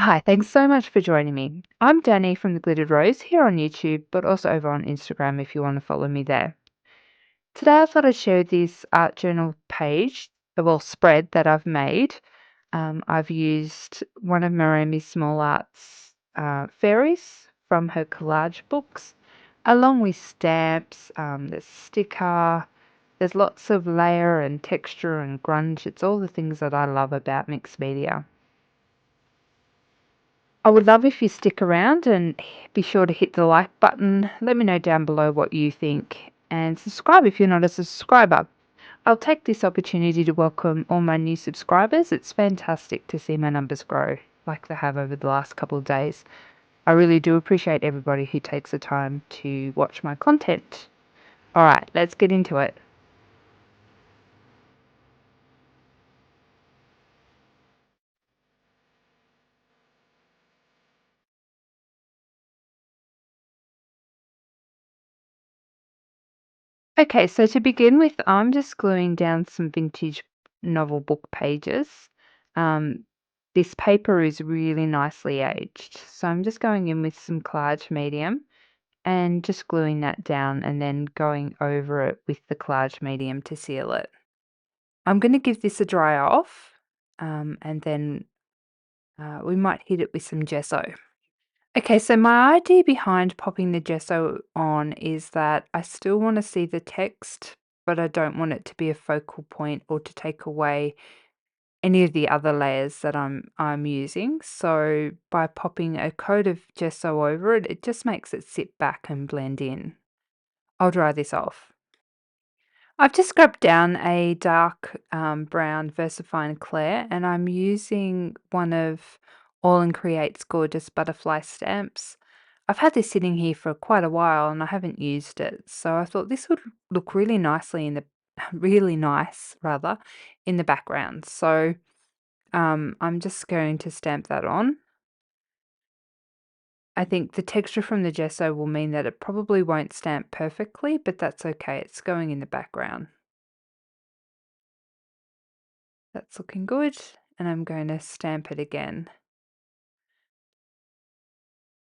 Hi, thanks so much for joining me. I'm Danny from the Glittered Rose here on YouTube, but also over on Instagram if you want to follow me there. Today I thought I'd share this art journal page, well, spread that I've made. I've used one of Maremi's small arts fairies from her collage books, along with stamps, there's sticker, there's lots of layer and texture and grunge. It's all the things that I love about mixed media. I would love if you stick around and be sure to hit the like button. Let me know down below what you think and subscribe if you're not a subscriber. I'll take this opportunity to welcome all my new subscribers. It's fantastic to see my numbers grow like they have over the last couple of days. I really do appreciate everybody who takes the time to watch my content. All right, let's get into it. Okay, so to begin with, I'm just gluing down some vintage novel book pages. Um, this paper is really nicely aged, so I'm just going in with some collage medium and just gluing that down and then going over it with the collage medium to seal it. I'm going to give this a dry off and then we might hit it with some gesso. Okay, so my idea behind popping the gesso on is that I still want to see the text, but I don't want it to be a focal point or to take away any of the other layers that I'm using. So by popping a coat of gesso over it, it just makes it sit back and blend in. I'll dry this off. I've just grabbed down a dark brown VersaFine Clair and I'm using one of Aall Create's gorgeous butterfly stamps. I've had this sitting here for quite a while and I haven't used it, so I thought this would look really nicely in the really nice rather in the background. So I'm just going to stamp that on. I think the texture from the gesso will mean that it probably won't stamp perfectly, but that's okay. It's going in the background. That's looking good, and I'm going to stamp it again.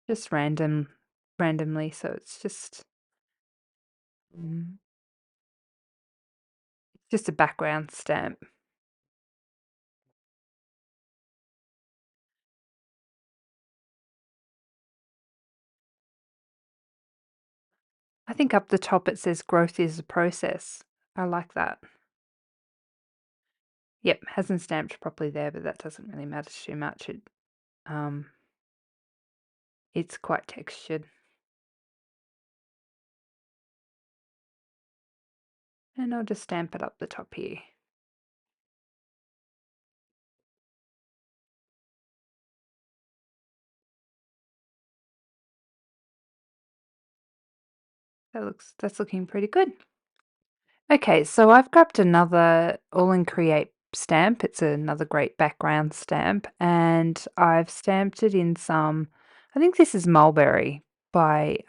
Just randomly, so it's mm, just a background stamp. I think up the top it says growth is a process. I like that. Yep, hasn't stamped properly there, but that doesn't really matter too much. Um, it's quite textured. And I'll just stamp it up the top here. That's looking pretty good. Okay, so I've grabbed another All Create stamp. It's another great background stamp, and I've stamped it in some, I think this is Mulberry by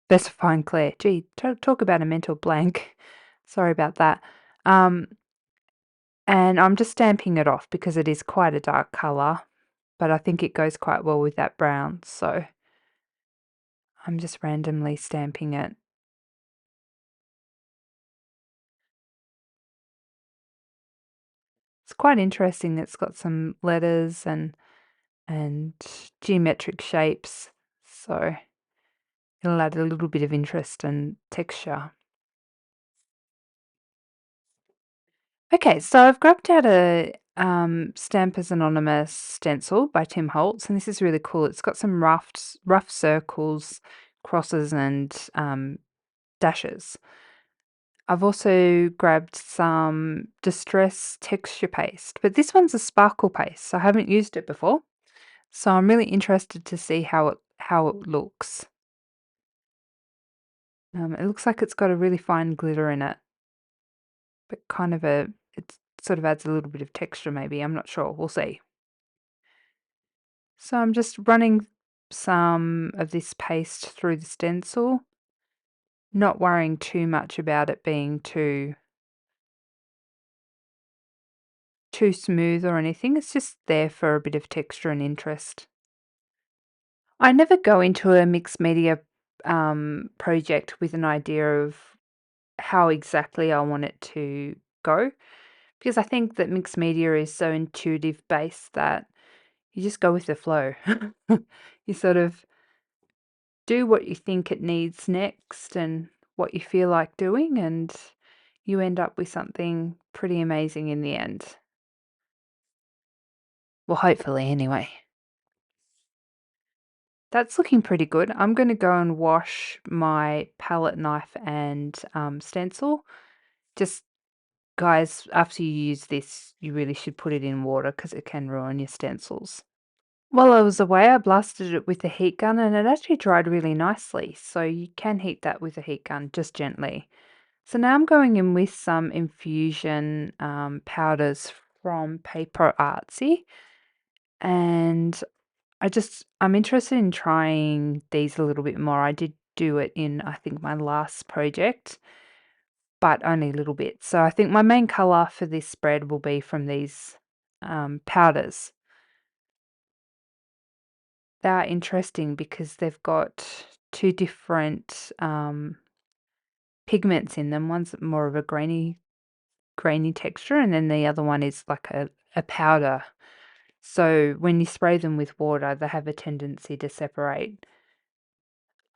Best Fine Claire. Gee, talk about a mental blank. Sorry about that. Um, and I'm just stamping it off because it is quite a dark colour, but I think it goes quite well with that brown. So I'm just randomly stamping it. It's quite interesting. It's got some letters and geometric shapes, so it'll add a little bit of interest and texture. Okay, so I've grabbed out a Stampers Anonymous stencil by Tim Holtz, and this is really cool. It's got some rough circles, crosses, and dashes. I've also grabbed some Distress texture paste, but this one's a sparkle paste, so I haven't used it before. So I'm really interested to see how it looks. It looks like it's got a really fine glitter in it, but it sort of adds a little bit of texture maybe, I'm not sure, we'll see. So I'm just running some of this paste through the stencil, not worrying too much about it being too too smooth or anything. It's just there for a bit of texture and interest. I never go into a mixed media project with an idea of how exactly I want it to go because I think that mixed media is so intuitive based that you just go with the flow. You sort of do what you think it needs next and what you feel like doing, and you end up with something pretty amazing in the end. Well, hopefully, anyway. That's looking pretty good. I'm going to go and wash my palette knife and stencil. Just, guys, after you use this, you really should put it in water because it can ruin your stencils. While I was away, I blasted it with a heat gun and it actually dried really nicely. So you can heat that with a heat gun just gently. So now I'm going in with some infusion powders from Paper Artsy, and I'm interested in trying these a little bit more. I did do it in, I think, my last project, but only a little bit. So I think my main color for this spread will be from these powders. They are interesting because they've got two different pigments in them. One's more of a grainy texture, and then the other one is like a powder. So when you spray them with water, they have a tendency to separate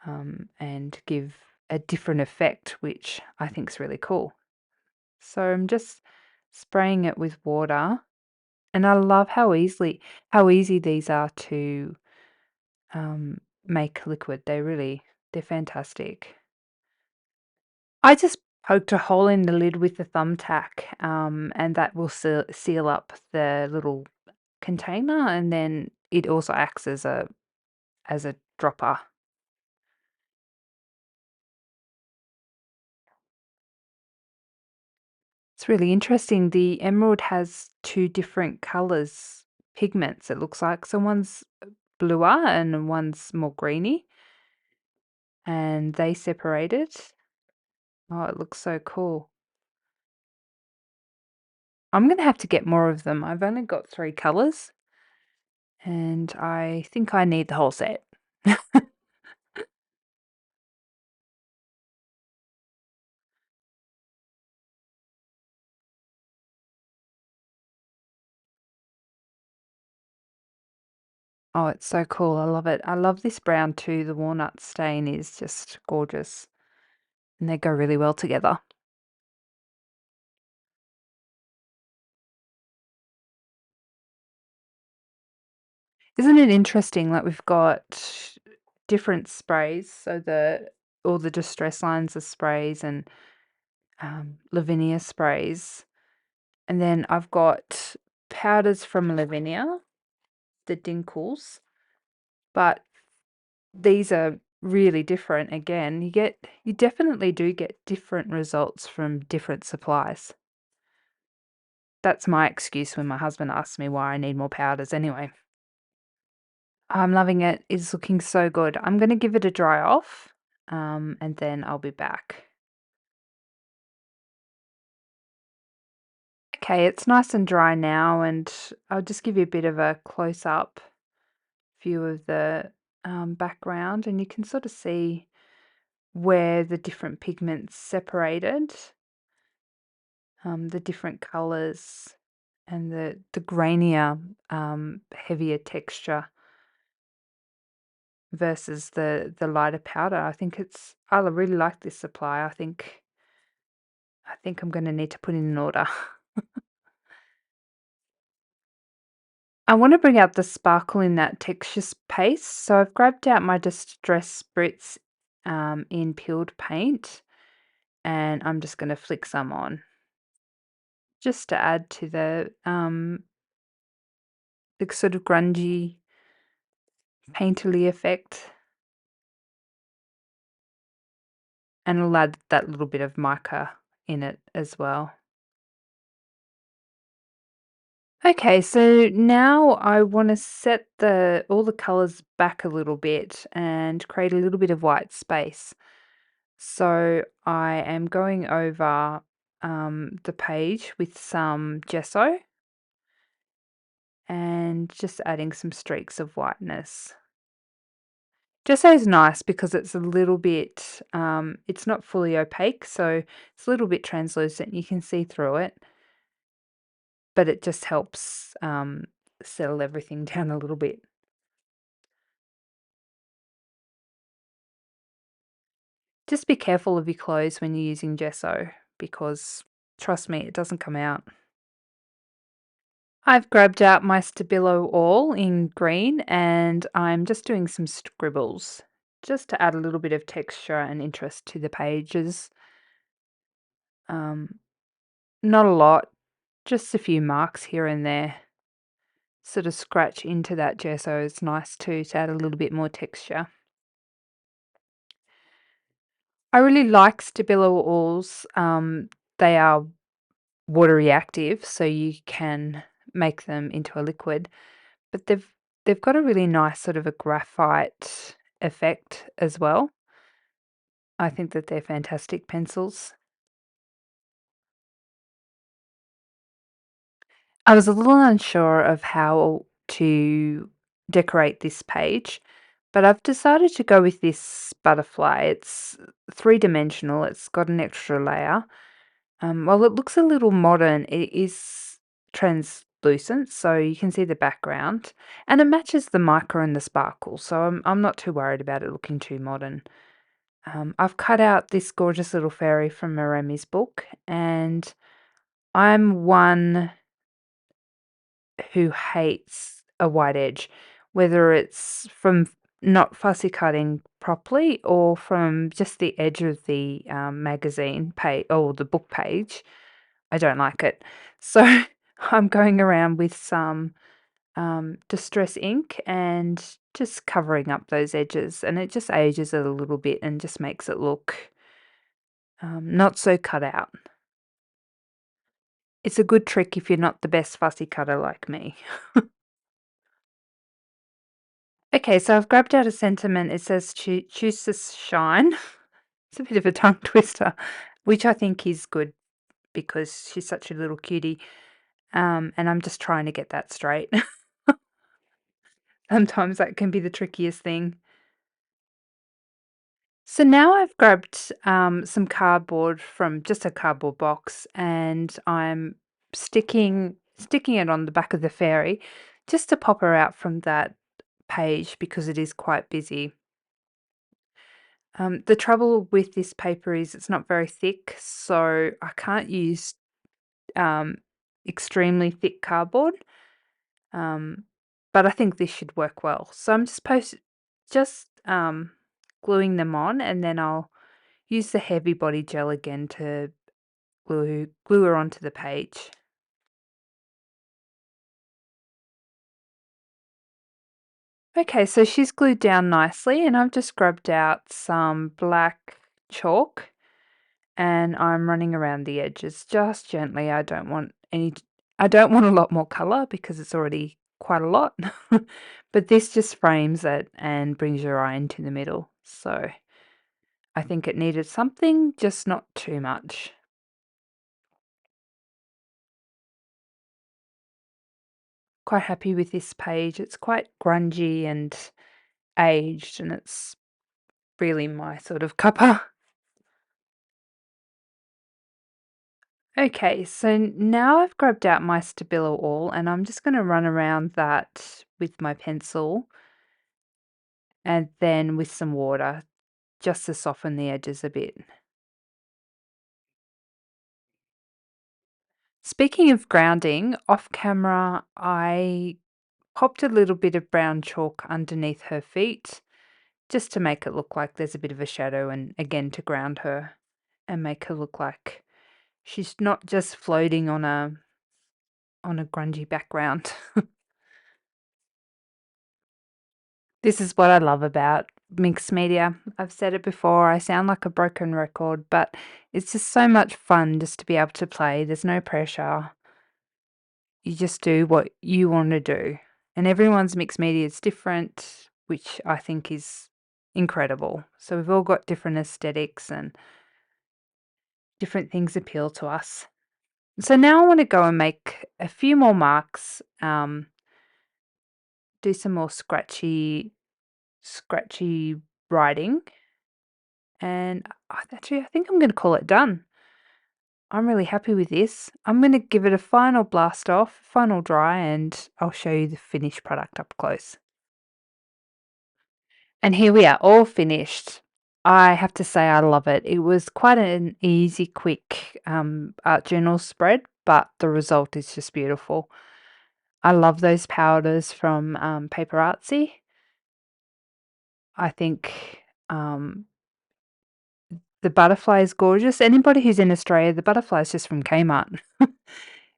and give a different effect, which I think is really cool. So I'm just spraying it with water, and I love how easy these are to make liquid. They're fantastic. I just poked a hole in the lid with the thumbtack, and that will seal up the little container, and then it also acts as a dropper. It's really interesting. The emerald has two different colors, pigments, it looks like. So one's bluer and one's more greeny, and they separated. Oh, it looks so cool. I'm going to have to get more of them. I've only got 3 colors, and I think I need the whole set. Oh, it's so cool. I love it. I love this brown too. The walnut stain is just gorgeous, and they go really well together. Isn't it interesting? Like we've got different sprays. So the all the distress lines are sprays and Lavinia sprays, and then I've got powders from Lavinia, the Dinkles, but these are really different. Again, you definitely do get different results from different supplies. That's my excuse when my husband asks me why I need more powders anyway. I'm loving it. It's looking so good. I'm going to give it a dry off, and then I'll be back. Okay, it's nice and dry now, and I'll just give you a bit of a close-up view of the background, and you can sort of see where the different pigments separated, the different colors, and the grainier, heavier texture versus the lighter powder. I really like this supply. I think I'm gonna need to put in an order. I want to bring out the sparkle in that texture paste. So I've grabbed out my Distress Spritz in peeled paint, and I'm just going to flick some on just to add to the sort of grungy, painterly effect, and I'll add that little bit of mica in it as well. Okay, so now I want to set the all the colors back a little bit and create a little bit of white space. So I am going over the page with some gesso, and just adding some streaks of whiteness. Gesso is nice because it's a little bit, it's not fully opaque, so it's a little bit translucent. You can see through it, but it just helps settle everything down a little bit. Just be careful of your clothes when you're using gesso because trust me, it doesn't come out. I've grabbed out my Stabilo All in green and I'm just doing some scribbles just to add a little bit of texture and interest to the pages. Um, Not a lot, just a few marks here and there. Sort of scratch into that gesso is nice too to add a little bit more texture. I really like Stabilo Alls. They are water reactive, so you can make them into a liquid. But they've got a really nice sort of a graphite effect as well. I think that they're fantastic pencils. I was a little unsure of how to decorate this page, but I've decided to go with this butterfly. It's three-dimensional, it's got an extra layer. While it looks a little modern, it is translucent, so you can see the background, and it matches the mica and the sparkle, so I'm not too worried about it looking too modern. I've cut out this gorgeous little fairy from Maremi's book, and I'm one who hates a white edge, whether it's from not fussy cutting properly or from just the edge of the magazine page or the book page. I don't like it. So I'm going around with some distress ink and just covering up those edges, and it just ages it a little bit and just makes it look not so cut out. It's a good trick if you're not the best fussy cutter like me. Okay, so I've grabbed out a sentiment. It says choose to shine. It's a bit of a tongue twister, which I think is good because she's such a little cutie. And I'm just trying to get that straight. Sometimes that can be the trickiest thing. So now I've grabbed some cardboard from just a cardboard box and I'm sticking it on the back of the fairy just to pop her out from that page because it is quite busy. The trouble with this paper is it's not very thick, so I can't use um, extremely thick cardboard. Um, but I think this should work well. So I'm just gluing them on, and then I'll use the heavy body gel again to glue her onto the page. Okay, so she's glued down nicely, and I've just grabbed out some black chalk and I'm running around the edges just gently. I don't want a lot more color because it's already quite a lot. But this just frames it and brings your eye into the middle. So I think it needed something, just not too much. Quite happy with this page. It's quite grungy and aged, and it's really my sort of cuppa. Okay, so now I've grabbed out my Stabilo All and I'm just going to run around that with my pencil and then with some water just to soften the edges a bit. Speaking of grounding, off camera, I popped a little bit of brown chalk underneath her feet just to make it look like there's a bit of a shadow and again to ground her and make her look like she's not just floating on a grungy background. This is what I love about mixed media. I've said it before, I sound like a broken record, but it's just so much fun just to be able to play. There's no pressure. You just do what you want to do. And everyone's mixed media is different, which I think is incredible. So we've all got different aesthetics and different things appeal to us. So now I want to go and make a few more marks. do some more scratchy writing, and actually, I think I'm gonna call it done. I'm really happy with this. I'm gonna give it a final blast off, final dry, and I'll show you the finished product up close. And here we are, all finished. I have to say I love it. It was quite an easy, quick art journal spread, but the result is just beautiful. I love those powders from Paper Artsy. I think the butterfly is gorgeous. Anybody who's in Australia, the butterfly is just from Kmart.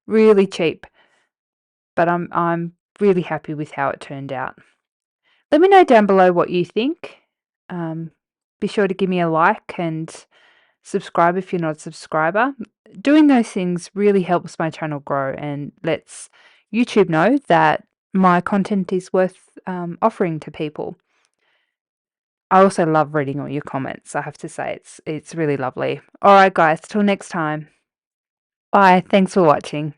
Really cheap, but I'm really happy with how it turned out. Let me know down below what you think. Um, be sure to give me a like and subscribe if you're not a subscriber. Doing those things really helps my channel grow and lets YouTube know that my content is worth offering to people. I also love reading all your comments. I have to say it's really lovely. All right, guys, till next time. Bye. Thanks for watching.